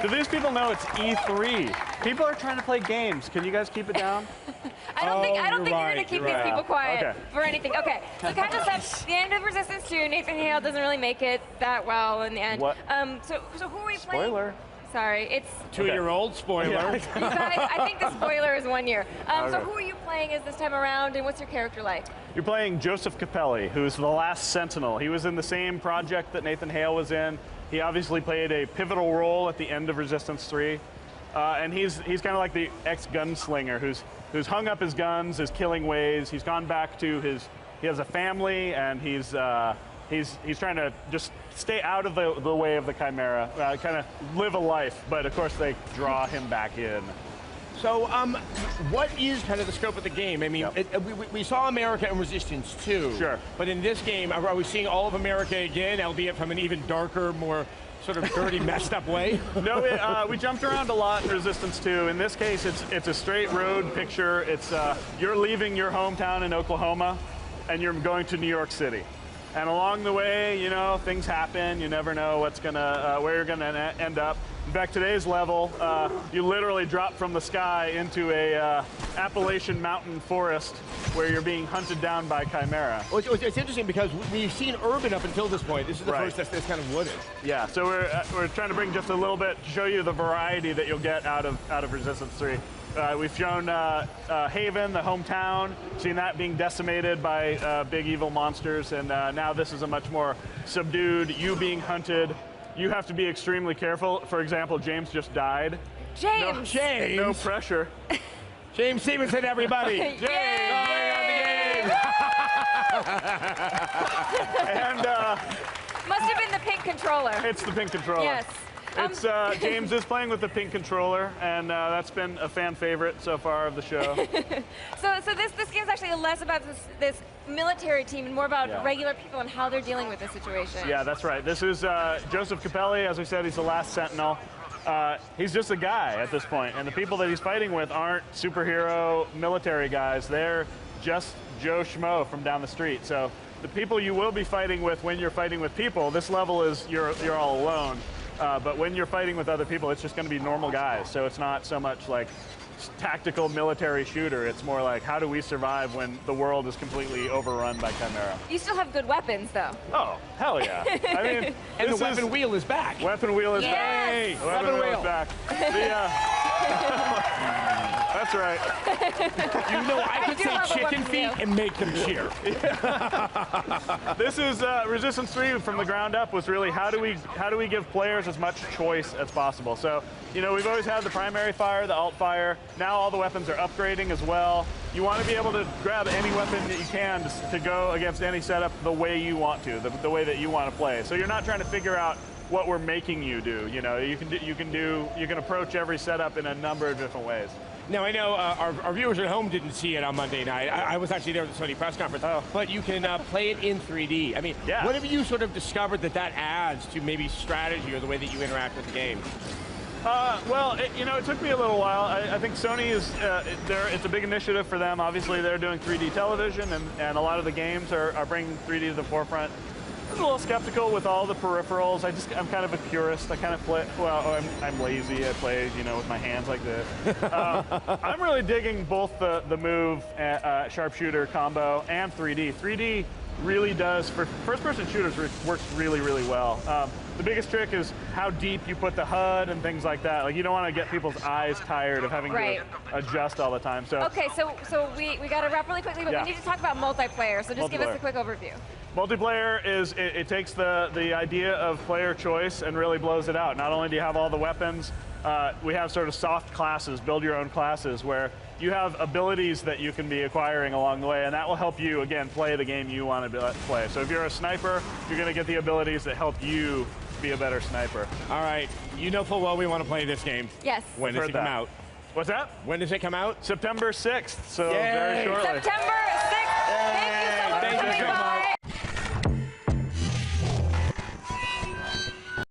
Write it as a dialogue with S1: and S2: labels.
S1: Do these people know it's E3? People are trying to play games. Can you guys keep it down?
S2: I don't think you're
S3: right,
S2: going to keep
S3: you're
S2: these
S3: right.
S2: people quiet
S1: Okay.
S2: for anything. Okay, so kind of stuff. The end of Resistance 2, Nathan Hale doesn't really make it that well in the end.
S1: What?
S2: So who are we playing?
S1: Spoiler.
S2: Sorry, it's
S3: 2-year-old spoiler.
S1: Yeah.
S2: you guys. I think the spoiler is 1 year. So
S1: Okay.
S2: who are you playing as this time around, and what's your character like?
S1: You're playing Joseph Capelli, who's the last Sentinel. He was in the same project that Nathan Hale was in. He obviously played a pivotal role at the end of Resistance 3. And he's kind of like the ex-gunslinger who's hung up his guns, his killing ways. He's gone back to he has a family, and he's trying to just stay out of the way of the Chimera, kind of live a life. But of course, they draw him back in.
S3: So, what is kind of the scope of the game? I mean,
S1: Yep.
S3: we saw America in Resistance 2.
S1: Sure.
S3: But in this game, are we seeing all of America again, albeit from an even darker, more sort of dirty, messed up way?
S1: No, we jumped around a lot in Resistance 2. In this case, it's a straight road picture. It's you're leaving your hometown in Oklahoma, and you're going to New York City. And along the way, you know, things happen. You never know where you're gonna end up. In fact, today's level, you literally drop from the sky into a Appalachian mountain forest where you're being hunted down by Chimera.
S3: Well, it's interesting because we've seen urban up until this point. This is the
S1: Right.
S3: first that's kind of wooded.
S1: Yeah, so we're trying to bring just a little bit to show you the variety that you'll get out of Resistance 3. We've shown Haven, the hometown, seen that being decimated by big evil monsters, and now this is a much more subdued, you being hunted. You have to be extremely careful. For example, James just died.
S2: James!
S3: James!
S1: No pressure.
S3: James Stevenson, everybody! James!
S2: Yay!
S1: And
S2: Must have been the pink controller.
S1: it's the pink controller.
S2: Yes.
S1: It's James is playing with the pink controller, and that's been a fan favorite so far of the show.
S2: So this game's actually less about this military team and more about
S1: Yeah.
S2: regular people and how they're dealing with the situation.
S1: Yeah, that's right. This is Joseph Capelli. As we said, he's the last Sentinel. He's just a guy at this point, and the people that he's fighting with aren't superhero military guys. They're just Joe Schmo from down the street. So the people you will be fighting with when you're fighting with people, this level is you're all alone. But when you're fighting with other people, it's just going to be normal guys. So it's not so much like tactical military shooter. It's more like, how do we survive when the world is completely overrun by Chimera?
S2: You still have good weapons, though.
S1: Oh, hell yeah. I mean,
S3: And the
S1: this
S3: weapon
S1: is,
S3: wheel is back.
S1: weapon wheel is
S2: Yes!
S1: back. The
S3: Weapon
S1: wheel
S3: wheel.
S1: is back. That's right.
S3: You know, I could
S2: do
S3: say
S2: love a
S3: chicken
S2: weapon
S3: feet
S2: wheel.
S3: and make them cheer.
S1: This is Resistance 3 from the ground up was really how do we give players as much choice as possible. So, you know, we've always had the primary fire, the alt fire. Now all the weapons are upgrading as well. You want to be able to grab any weapon that you can to go against any setup the way you want to, the way that you want to play. So you're not trying to figure out what we're making you do. You know, you can approach every setup in a number of different ways.
S3: Now, I know our viewers at home didn't see it on Monday night. I was actually there at the Sony press conference.
S1: Oh.
S3: But you can play it in 3D. I mean,
S1: Yeah.
S3: what have you sort of discovered that adds to maybe strategy or the way that you interact with the game?
S1: Well, it took me a little while. I think Sony is, it's a big initiative for them. Obviously, they're doing 3D television, and a lot of the games are bringing 3D to the forefront. I was a little skeptical with all the peripherals. I'm kind of a purist. I kind of play, well, I'm lazy. I play, with my hands like this. I'm really digging both the move, sharpshooter combo and 3D. 3D really does, for first-person shooters, works really, really well. The biggest trick is how deep you put the HUD and things like that. Like, you don't want to get people's eyes tired of having
S2: Right.
S1: to adjust all the time. So
S2: Okay, so we got to wrap really quickly, but
S1: Yeah.
S2: we need to talk about multiplayer. So just give us
S1: Multiplayer.
S2: a quick overview.
S1: multiplayer is, it takes the idea of player choice and really blows it out. Not only do you have all the weapons, we have sort of soft classes, build your own classes, where you have abilities that you can be acquiring along the way, and that will help you, again, play the game you want to play. So if you're a sniper, you're going to get the abilities that help you be a better sniper.
S3: All right, you know full well we want to play this game.
S2: Yes.
S3: When does
S1: Heard
S3: it come
S1: that.
S3: out?
S1: What's that?
S3: When does it come out?
S1: September 6th, so
S3: Yay.
S1: very shortly.
S2: September